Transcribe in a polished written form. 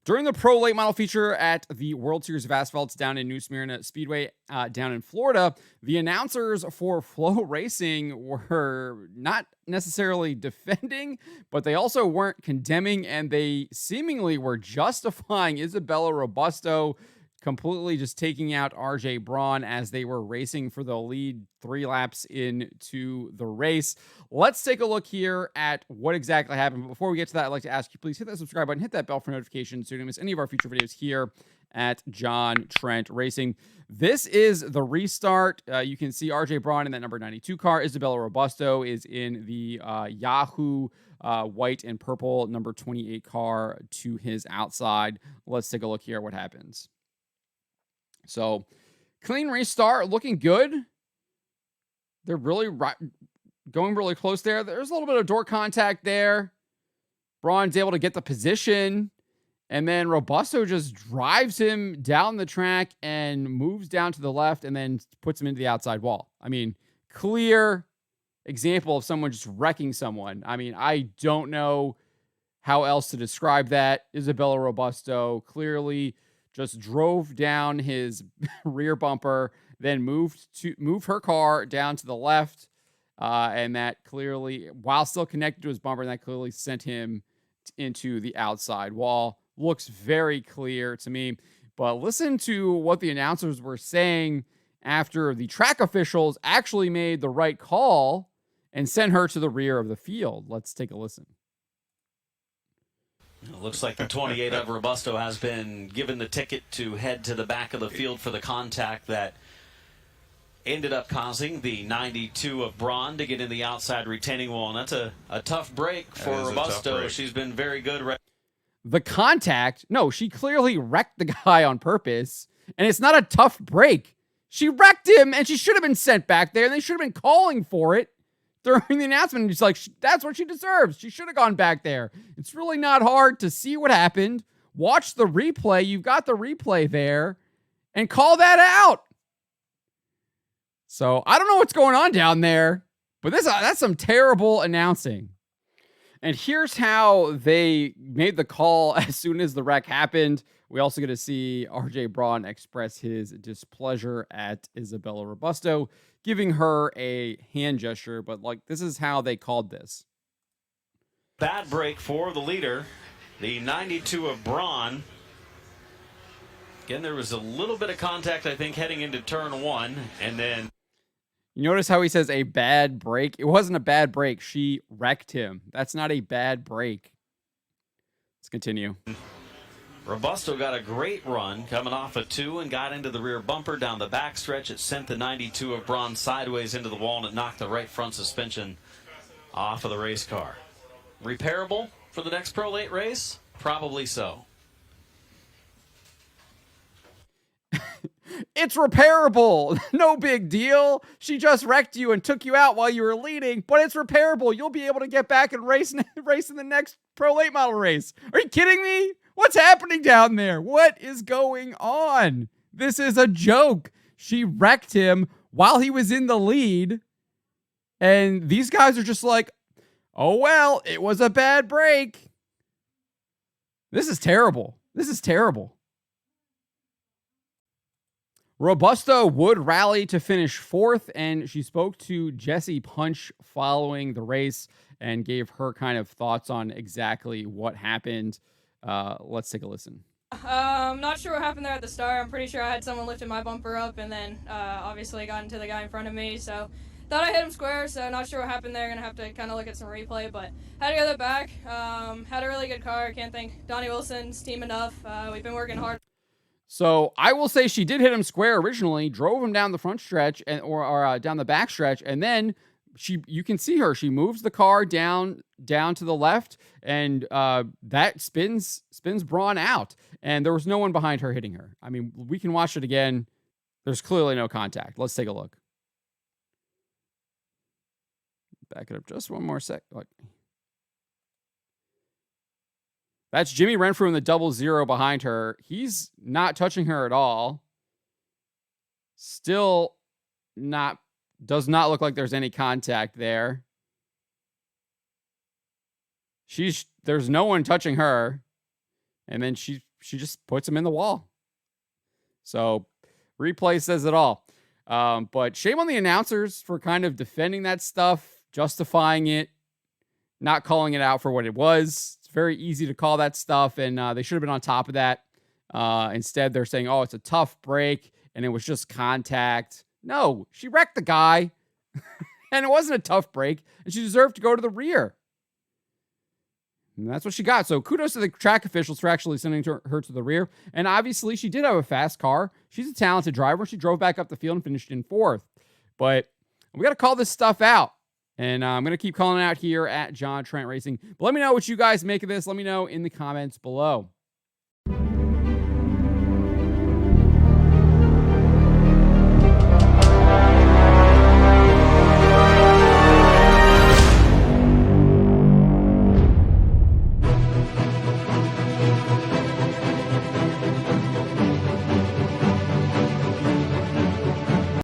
During the pro late model feature at the World Series of Asphalt down in New Smyrna Speedway down in Florida, the announcers for Flow Racing were not necessarily defending, but they also weren't condemning, and they seemingly were justifying Isabella Robusto completely just taking out RJ Braun as they were racing for the lead 3 laps into the race. Let's take a look here at what exactly happened. But before we get to that, I'd like to ask you, please hit that subscribe button, hit that bell for notifications so you don't miss any of our future videos here at John Trent Racing. This is the restart. You can see RJ Braun in that number 92 car. Isabella Robusto is in the Yahoo white and purple number 28 car to his outside. Let's take a look here at what happens. So, clean restart, looking good. They're really going really close there. There's a little bit of door contact there. Braun's able to get the position. And then Robusto just drives him down the track and moves down to the left and then puts him into the outside wall. I mean, clear example of someone just wrecking someone. I mean, I don't know how else to describe that. Isabella Robusto clearly just drove down his rear bumper, then moved her car down to the left, and that clearly, while still connected to his bumper, that clearly sent him into the outside wall. Looks very clear to me, but listen to what the announcers were saying after the track officials actually made the right call and sent her to the rear of the field. Let's take a listen. It looks like the 28 of Robusto has been given the ticket to head to the back of the field for the contact that ended up causing the 92 of Braun to get in the outside retaining wall. And that's a tough break for Robusto. She's been very good. The contact, no, she clearly wrecked the guy on purpose, and it's not a tough break. She wrecked him, and she should have been sent back there, and they should have been calling for it during the announcement. It's like, that's what she deserves. She should have gone back there. It's really not hard to see what happened. Watch the replay. You've got the replay there, and call that out. So I don't know what's going on down there, but that's some terrible announcing. And here's how they made the call as soon as the wreck happened. We also get to see RJ Braun express his displeasure at Isabella Robusto, giving her a hand gesture, but like, this is how they called this. Bad break for the leader, the 92 of Braun. Again, there was a little bit of contact, I think, heading into turn 1, and then you notice how he says a bad break? It wasn't a bad break. She wrecked him. That's not a bad break. Let's continue. Robusto got a great run coming off a 2 and got into the rear bumper down the backstretch. It sent the 92 of Braun sideways into the wall, and it knocked the right front suspension off of the race car. Repairable for the next Pro Late race? Probably so. It's repairable. No big deal. She just wrecked you and took you out while you were leading, but it's repairable. You'll be able to get back and race in the next Pro Late Model race. Are you kidding me? What's happening down there? What is going on? This is a joke. She wrecked him while he was in the lead, and these guys are just like, oh, well, it was a bad break. This is terrible. This is terrible. Robusto would rally to finish 4th, and she spoke to Jesse Punch following the race and gave her kind of thoughts on exactly what happened. Let's take a listen. I'm not sure what happened there at the start. I'm pretty sure I had someone lifting my bumper up, and then obviously got into the guy in front of me, so thought I hit him square, so not sure what happened there. Gonna have to kind of look at some replay, but had to get it back. Had a really good car. Can't thank Donnie Wilson's team enough. We've been working hard. So I will say she did hit him square originally, drove him down the front stretch or down the back stretch, and then you can see her. She moves the car down to the left, and that spins Braun out. And there was no one behind her hitting her. I mean, we can watch it again. There's clearly no contact. Let's take a look. Back it up just one more sec. That's Jimmy Renfrew in the 00 behind her. He's not touching her at all. Still does not look like there's any contact there. There's no one touching her. and then she just puts him in the wall. So replay says it all. But shame on the announcers for kind of defending that stuff, justifying it, not calling it out for what it was. It's very easy to call that stuff, and they should have been on top of that. Instead, they're saying, oh, it's a tough break, and it was just contact. No, she wrecked the guy, and it wasn't a tough break, and she deserved to go to the rear. And that's what she got. So kudos to the track officials for actually sending her to the rear. And obviously, she did have a fast car. She's a talented driver. She drove back up the field and finished in 4th. But we got to call this stuff out. And I'm going to keep calling it out here at John Trent Racing. But let me know what you guys make of this. Let me know in the comments below.